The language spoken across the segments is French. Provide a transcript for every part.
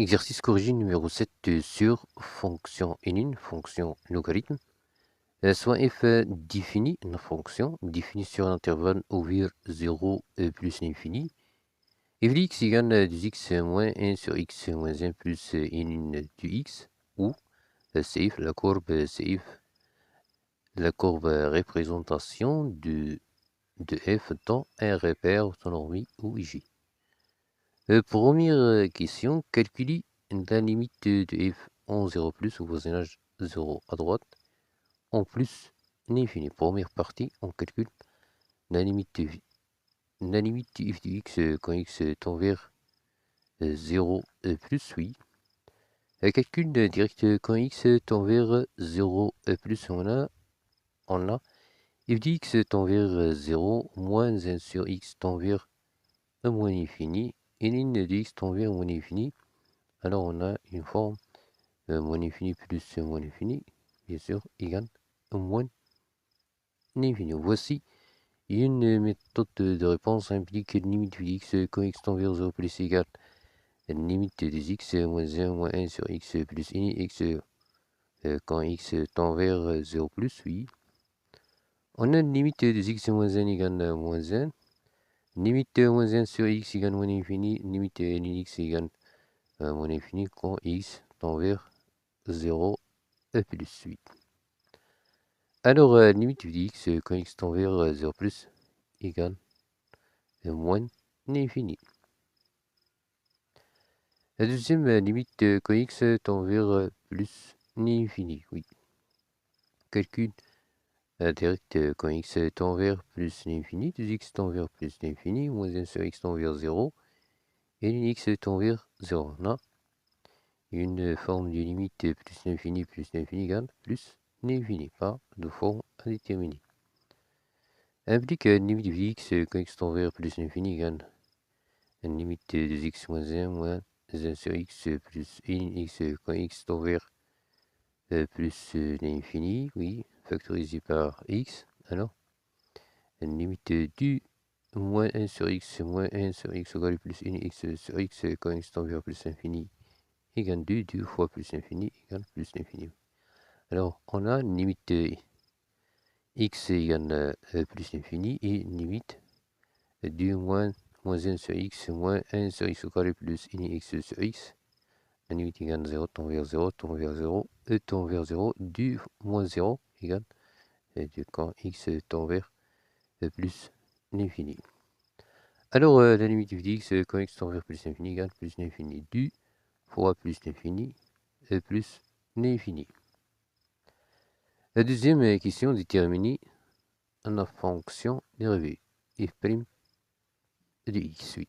Exercice corrigé numéro 7 sur fonction inine, fonction logarithme. Soit f définit une fonction définie sur un intervalle ouvert 0 plus l'infini. F de x égale 2x moins 1 sur x moins 1 plus inine de x, ou CF, la courbe CF, la courbe représentation de f dans un repère autonomie ou J. Première question, calculer la limite de f en 0 plus au voisinage 0 à droite en plus l'infini. Première partie, on calcule la limite de f de x quand x tend vers 0 plus, oui. Calcul direct quand x tend vers 0 plus, on a f de x tend vers 0 moins 1 sur x tend vers un moins infini et ligne de x tend vers moins infini. Alors on a une forme moins infini plus moins infini, bien sûr, égale moins infini. Voici une méthode de réponse implique une limite de x quand x tend vers 0 plus égale une limite des x moins 1 moins 1 sur x plus ini x quand x tend vers 0 plus, oui. On a une limite des x moins 1 égale moins 1, limite moins 1 sur x égale moins infini, limite ini x égale moins infini quand x tend vers 0 plus 8. Alors, limite de x quand x tend vers 0 plus égale moins l'infini. La deuxième limite quand x tend vers plus l'infini, oui. Calcul direct quand x tend vers plus l'infini, 2x tend vers plus l'infini, moins 1 sur x tend vers 0, et x tend vers 0. On a une forme de limite plus l'infini égale plus l'infini, pas de forme à déterminer. Implique une limite de x quand x tend vers plus l'infini égale une limite de x moins 1 moins 1 sur x plus 1 x quand x tend vers plus l'infini, oui, factorisé par x. Alors, une limite du moins 1 sur x moins 1 sur x égale plus 1 x sur x quand x tend vers plus l'infini égale 2 fois plus l'infini égale plus l'infini. Alors, on a une limite de x égale plus l'infini et une limite du moins 1 sur x moins 1 sur x au carré plus 1 x sur x. La limite égale 0 tend vers 0, tend vers 0, et tend vers 0, du moins 0 égale du quand x tend vers plus l'infini. Alors, la limite de x quand x tend vers plus l'infini égale plus l'infini du fois plus l'infini et plus l'infini. La deuxième question détermine la fonction dérivée f' de x, oui.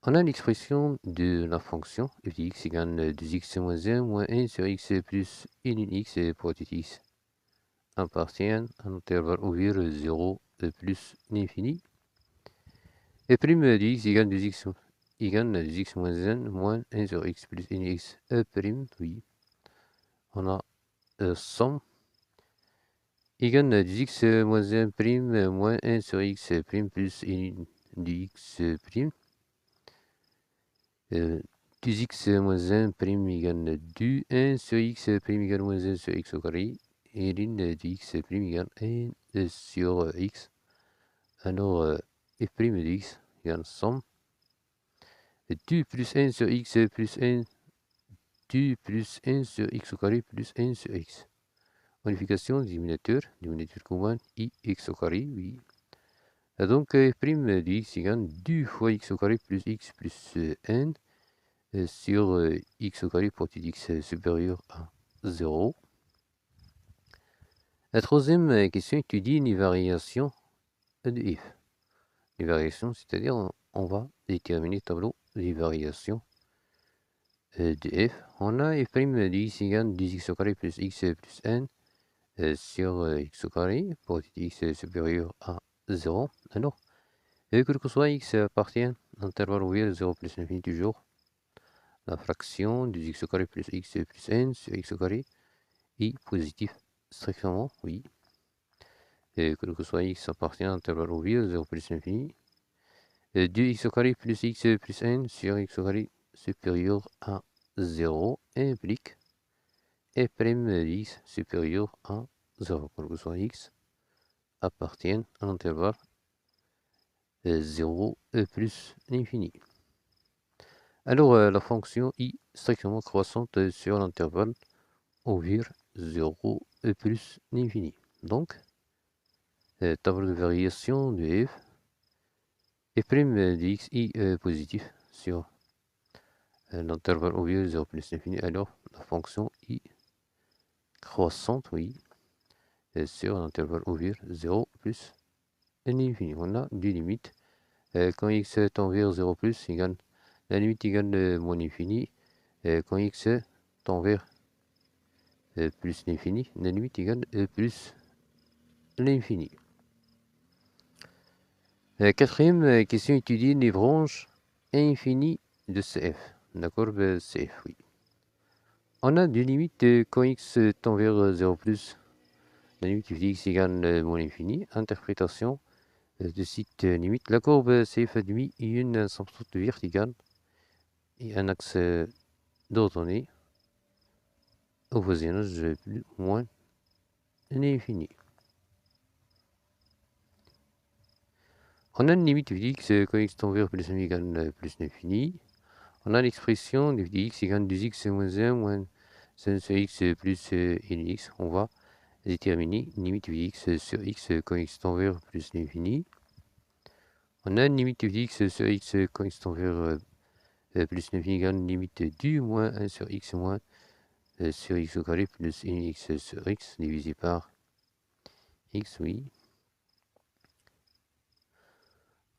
On a l'expression de la fonction f de x égale 2x moins 1 moins 1 sur x plus 1 x pour tout x appartient à un intervalle ouvert 0 plus l'infini. Et prime de x égale 2x égale 2x moins 1 moins 1 sur x plus 1 x prime, oui. On a somme égale 2x moins 1 prime moins 1 sur x prime plus 1 de x prime. 2x moins 1 prime égale 2, 1 sur x prime égale moins 1 sur x au carré, et l'une de x prime égale 1 sur x. Alors, f' de x égale somme 2 plus 1 sur x plus 1, 2 plus 1 sur x au carré plus 1 sur x. Modification du dénominateur commun i x au carré, oui. Et donc, f' de x égale 2 fois x au carré plus x plus 1 sur x au carré pour tout x supérieur à 0. La troisième question étudie une variation de f. Les variations, c'est-à-dire on va déterminer le tableau des variations de f. On a f' de x égale 2x au carré plus x plus 1 sur x au carré pour tout x supérieur à 0. Alors, quel que soit x appartient à l'intervalle ouvert 0 plus l'infini toujours. La fraction de x au carré plus x plus 1 sur x au carré est positif strictement, oui. Et quel que soit x appartient à l'intervalle ouvert 0 plus l'infini. 2x au carré plus x plus 1 sur x au carré supérieur à 0 implique f' de x supérieur à 0, quel que soit x, appartiennent à l'intervalle 0 plus l'infini. Alors, la fonction i strictement croissante sur l'intervalle ouvert 0 plus l'infini. Donc, table de variation de f, f' de x i positif sur l'intervalle ouvert 0 plus l'infini. Alors, la fonction i croissante, oui, sur l'intervalle ouvert 0 plus l'infini. On a deux limites. Quand x tend vers 0 plus égale, la limite égale moins l'infini. Quand x tend vers plus l'infini, la limite égale plus l'infini. Quatrième question, étudier les branches infinies de CF. La courbe CF, oui. On a deux limites quand x tend vers 0 plus, la limite de x égale moins l'infini. Interprétation de cette limite. La courbe CF admet une asymptote verticale et un axe d'ordonnée au voisinage plus moins l'infini. On a une limite de x quand x tend vers plus 1 égale plus l'infini. On a l'expression de x égale 2x moins 1 moins sin x plus nx. On va déterminer une limite de x sur x quand x tend vers plus l'infini. On a une limite de x sur x quand x tend vers plus l'infini égale une limite du moins 1 sur x moins sur x au carré plus nx sur x divisé par x, oui.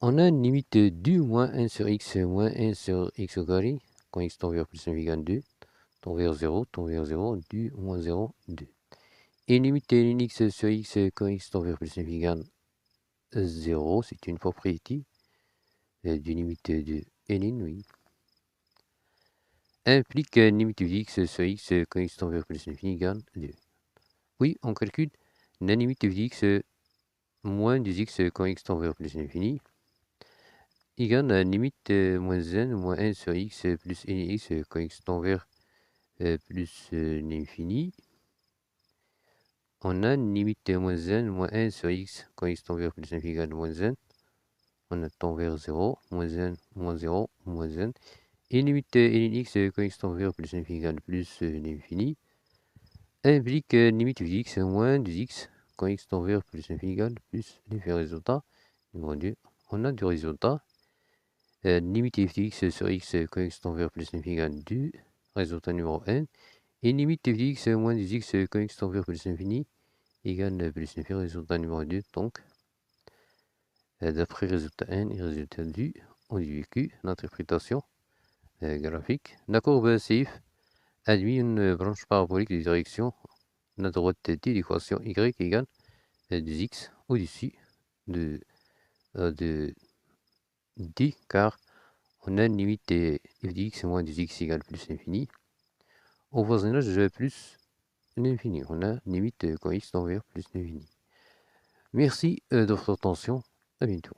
On a une limite du moins 1 sur x moins 1 sur x au carré quand x tend vers plus l'infini égale 2. Tend vers 0, du moins 0, 2. Et une limite de nx sur x quand x tend vers plus l'infini égale 0, c'est une propriété du limite de ln, oui. Implique une limite de x sur x quand x tend vers plus l'infini égale 2. Oui, on calcule la limite de x moins 2x quand x tend vers plus l'infini égale la limite moins 1 moins 1 sur x plus nx quand x tend vers plus l'infini. On a une limite moins 1 moins 1 sur x quand x tend vers plus l'infini égale moins 1. On a tend vers 0, moins 1, moins 0, moins 1. Et limite nx quand x tend vers plus l'infini égale plus l'infini implique limite de x moins 2x quand x tend vers plus l'infini égale plus l'infini. Résultat numéro 2. On a du résultat. Limite f de x sur x quand x tend vers plus l'infini égale 2. Résultat numéro 1. Et limite f de x moins 2x quand x tend vers plus l'infini égale plus l'infini. Résultat numéro 2. Donc, d'après résultat 1 et résultat 2, on dit vécu l'interprétation graphique. La courbe CF admet une branche parabolique de direction la droite de l'équation y égale 2x au-dessus de d, car on a une limite de f de x moins 2x égale plus l'infini. Au voisinage plus l'infini. On a une limite quand x tend vers plus l'infini. Merci de votre attention. À bientôt.